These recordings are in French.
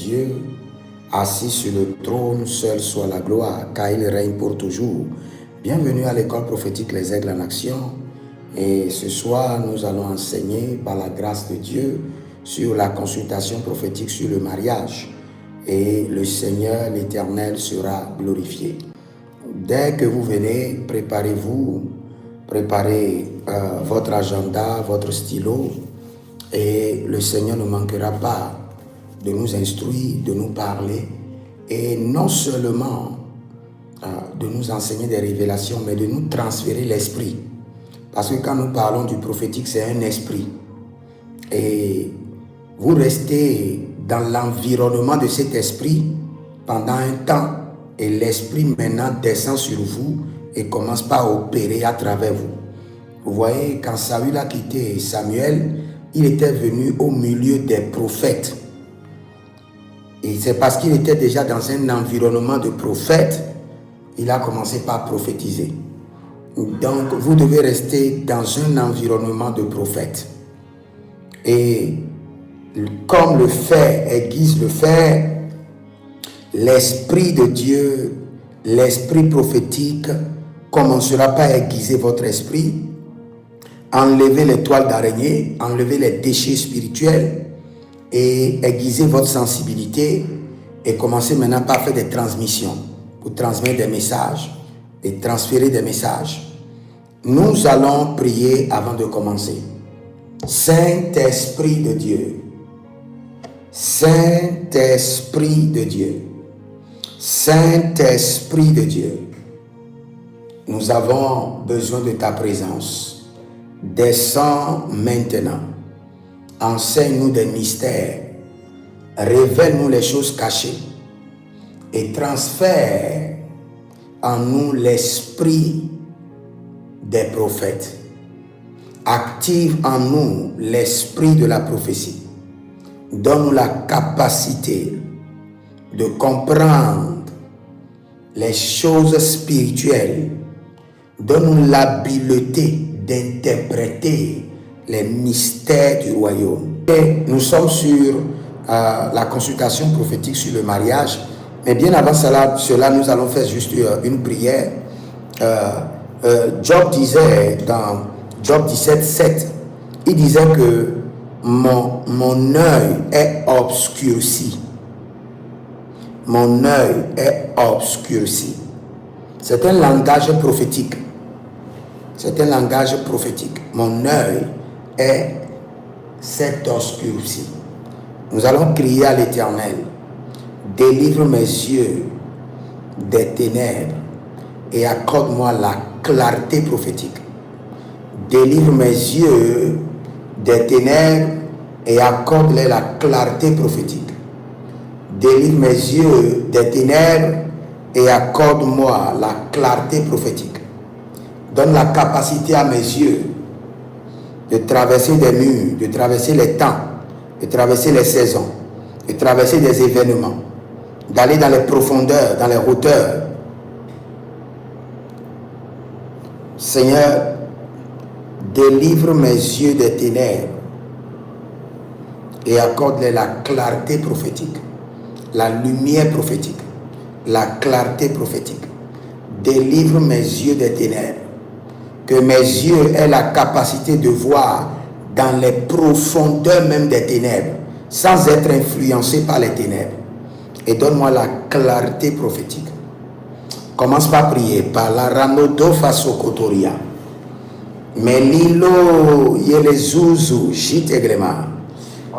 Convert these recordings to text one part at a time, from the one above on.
Dieu, assis sur le trône, seul soit la gloire, car il règne pour toujours. Bienvenue à l'école prophétique Les Aigles en Action. Et ce soir, nous allons enseigner par la grâce de Dieu sur la consultation prophétique sur le mariage. Et le Seigneur, l'Éternel, sera glorifié. Dès que vous venez, préparez-vous, préparez votre agenda, votre stylo, et le Seigneur ne manquera pas de nous instruire, de nous parler, et non seulement de nous enseigner des révélations, mais de nous transférer l'esprit. Parce que quand nous parlons du prophétique, c'est un esprit. Et vous restez dans l'environnement de cet esprit pendant un temps, et l'esprit maintenant descend sur vous et commence par opérer à travers vous. Vous voyez, quand Saül a quitté Samuel, il était venu au milieu des prophètes. Et c'est parce qu'il était déjà dans un environnement de prophètes, il a commencé par prophétiser. Donc, vous devez rester dans un environnement de prophètes. Et comme le fer aiguise le fer, l'Esprit de Dieu, l'Esprit prophétique, commencera par aiguiser votre esprit, enlever les toiles d'araignée, enlever les déchets spirituels et aiguiser votre sensibilité et commencer maintenant par faire des transmissions pour transmettre des messages et transférer des messages. Nous allons prier avant de commencer. Saint-Esprit de Dieu, Saint-Esprit de Dieu, Saint-Esprit de Dieu, nous avons besoin de ta présence. Descends maintenant, enseigne-nous des mystères, révèle-nous les choses cachées et transfère en nous l'esprit des prophètes. Active en nous l'esprit de la prophétie. Donne-nous la capacité de comprendre les choses spirituelles. Donne-nous l'habileté d'interpréter les mystères du royaume. Et nous sommes sur la consultation prophétique sur le mariage. Mais bien avant cela, nous allons faire juste une prière. Job disait dans Job 17:7, il disait que mon œil est obscurci. Mon œil est obscurci. C'est un langage prophétique. C'est un langage prophétique. Mon œil s'est obscurci. Nous allons crier à l'Éternel. Délivre mes yeux des ténèbres et accorde-moi la clarté prophétique. Délivre mes yeux des ténèbres et accorde-les la clarté prophétique. Délivre mes yeux des ténèbres et accorde-moi la clarté prophétique. Donne la capacité à mes yeux de traverser des murs, de traverser les temps, de traverser les saisons, de traverser des événements, d'aller dans les profondeurs, dans les hauteurs. Seigneur, délivre mes yeux des ténèbres et accorde-les la clarté prophétique, la lumière prophétique, la clarté prophétique. Délivre mes yeux des ténèbres, que mes yeux aient la capacité de voir dans les profondeurs même des ténèbres, sans être influencé par les ténèbres. Et donne-moi la clarté prophétique. Commence par prier par la ranodo fasokotoria. Melilo yelezuzu jitegrema.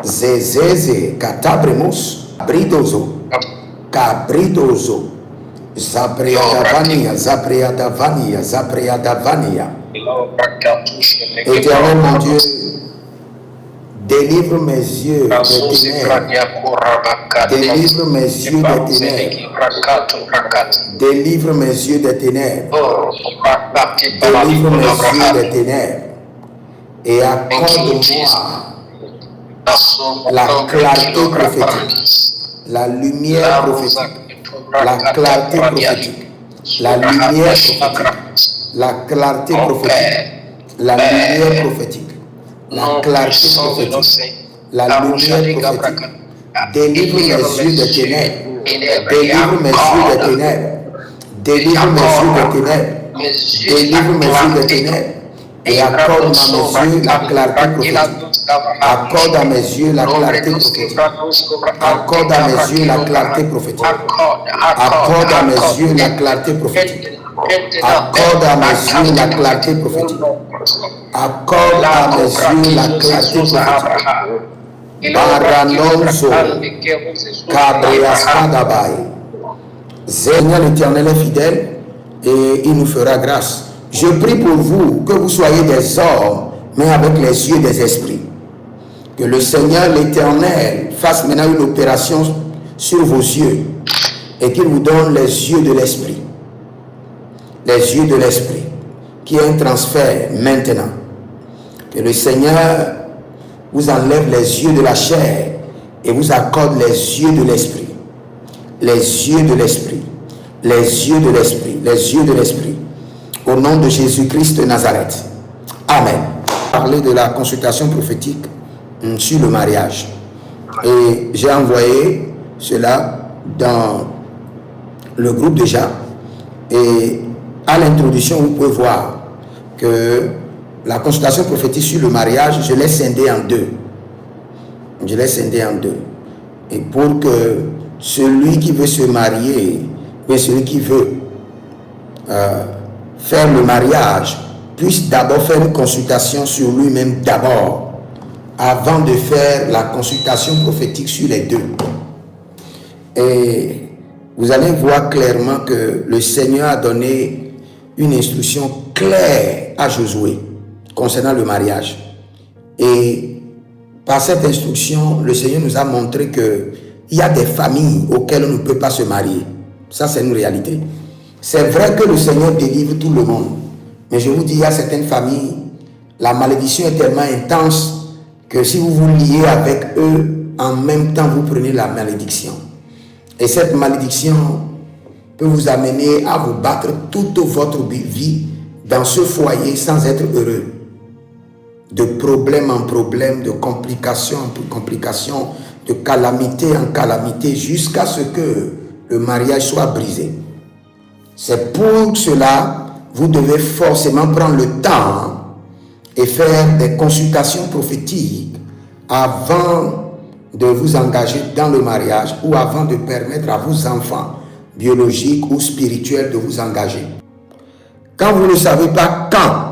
Zezeze katabremus bridozo. Cabridozo. Zabriadavania, Zabriadavania, Zabriadavania. Éternel mon Dieu, délivre mes yeux des ténèbres. Délivre mes yeux des ténèbres. Délivre mes yeux des ténèbres. Délivre mes yeux des ténèbres. Et accorde-moi la clarté prophétique, la lumière prophétique, la clarté prophétique, la lumière prophétique, la clarté prophétique, la lumière prophétique, la clarté prophétique, la lumière prophétique, Délivre mes yeux des ténèbres. Délivre mes yeux des ténèbres. Délivre mes yeux des ténèbres. Délivre mes yeux des ténèbres. Et accorde à mes yeux la clarté prophétique. Accorde à mes yeux la clarté prophétique. Accorde à mes yeux la clarté prophétique. Accorde à mes yeux la clarté prophétique. Accorde à mes yeux la clarté prophétique. Accorde à mes yeux la clarté prophétique. Baranonzo, Cabriascadabai. Seigneur l'Éternel est fidèle et il nous fera grâce. Je prie pour vous que vous soyez des hommes, mais avec les yeux des esprits. Que le Seigneur l'Éternel fasse maintenant une opération sur vos yeux et qu'il vous donne les yeux de l'esprit. Les yeux de l'esprit, qui est un transfert maintenant. Que le Seigneur vous enlève les yeux de la chair et vous accorde les yeux de l'esprit. Les yeux de l'esprit. Les yeux de l'esprit. Les yeux de l'esprit. Au nom de Jésus-Christ de Nazareth. Amen. Parler de la consultation prophétique sur le mariage. Et j'ai envoyé cela dans le groupe déjà. Et à l'introduction, vous pouvez voir que la consultation prophétique sur le mariage, je l'ai scindé en deux. Je l'ai scindé en deux. Et pour que celui qui veut se marier, ou celui qui veut faire le mariage, puisse d'abord faire une consultation sur lui-même d'abord, avant de faire la consultation prophétique sur les deux. Et vous allez voir clairement que le Seigneur a donné une instruction claire à Josué concernant le mariage. Et par cette instruction, le Seigneur nous a montré qu'il y a des familles auxquelles on ne peut pas se marier. Ça, c'est une réalité. C'est vrai que le Seigneur délivre tout le monde. Mais je vous dis, il y a certaines familles, la malédiction est tellement intense que si vous vous liez avec eux, en même temps, vous prenez la malédiction. Et cette malédiction peut vous amener à vous battre toute votre vie dans ce foyer sans être heureux. De problème en problème, de complication en complication, de calamité en calamité, jusqu'à ce que le mariage soit brisé. C'est pour cela vous devez forcément prendre le temps et faire des consultations prophétiques avant de vous engager dans le mariage ou avant de permettre à vos enfants biologiques ou spirituels de vous engager. Quand vous ne savez pas quand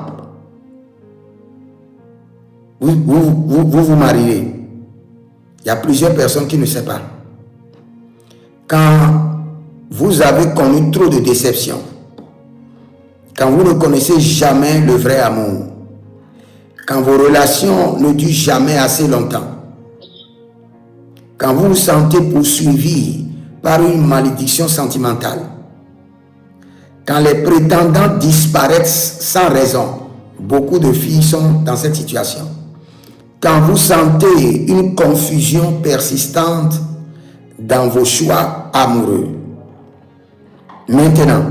vous mariez, il y a plusieurs personnes qui ne savent pas. Quand vous avez connu trop de déceptions, quand vous ne connaissez jamais le vrai amour, quand vos relations ne durent jamais assez longtemps, quand vous vous sentez poursuivi par une malédiction sentimentale, quand les prétendants disparaissent sans raison, beaucoup de filles sont dans cette situation. Quand vous sentez une confusion persistante dans vos choix amoureux. Maintenant,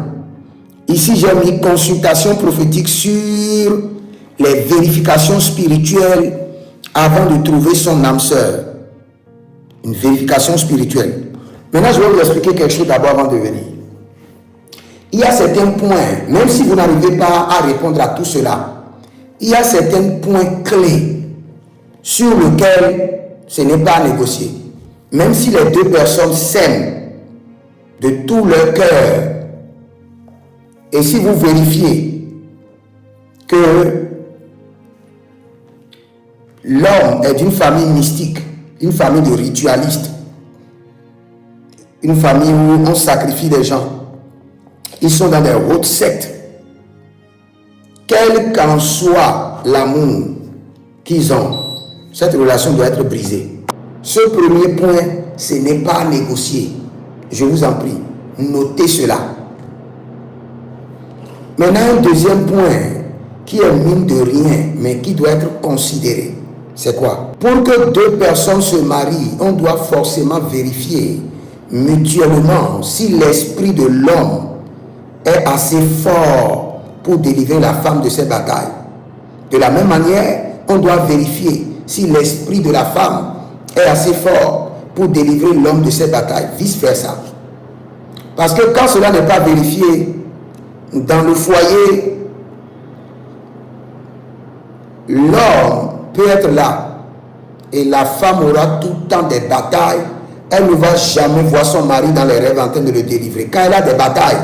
ici j'ai mis consultation prophétique sur les vérifications spirituelles avant de trouver son âme sœur. Une vérification spirituelle. Maintenant, je vais vous expliquer quelque chose d'abord avant de venir. Il y a certains points, même si vous n'arrivez pas à répondre à tout cela, il y a certains points clés sur lesquels ce n'est pas à négocier. Même si les deux personnes s'aiment de tout leur cœur, et si vous vérifiez que l'homme est d'une famille mystique, une famille de ritualistes, une famille où on sacrifie des gens, ils sont dans des hautes sectes, quel qu'en soit l'amour qu'ils ont, cette relation doit être brisée. Ce premier point, ce n'est pas à négocier. Je vous en prie, notez cela. Maintenant, un deuxième point qui est mine de rien, mais qui doit être considéré, c'est quoi? Pour que deux personnes se marient, on doit forcément vérifier mutuellement si l'esprit de l'homme est assez fort pour délivrer la femme de ses batailles. De la même manière, on doit vérifier si l'esprit de la femme est assez fort pour délivrer l'homme de ses batailles, vice-versa. Parce que quand cela n'est pas vérifié dans le foyer, l'homme peut être là et la femme aura tout le temps des batailles. Elle ne va jamais voir son mari dans les rêves en train de le délivrer. Quand elle a des batailles,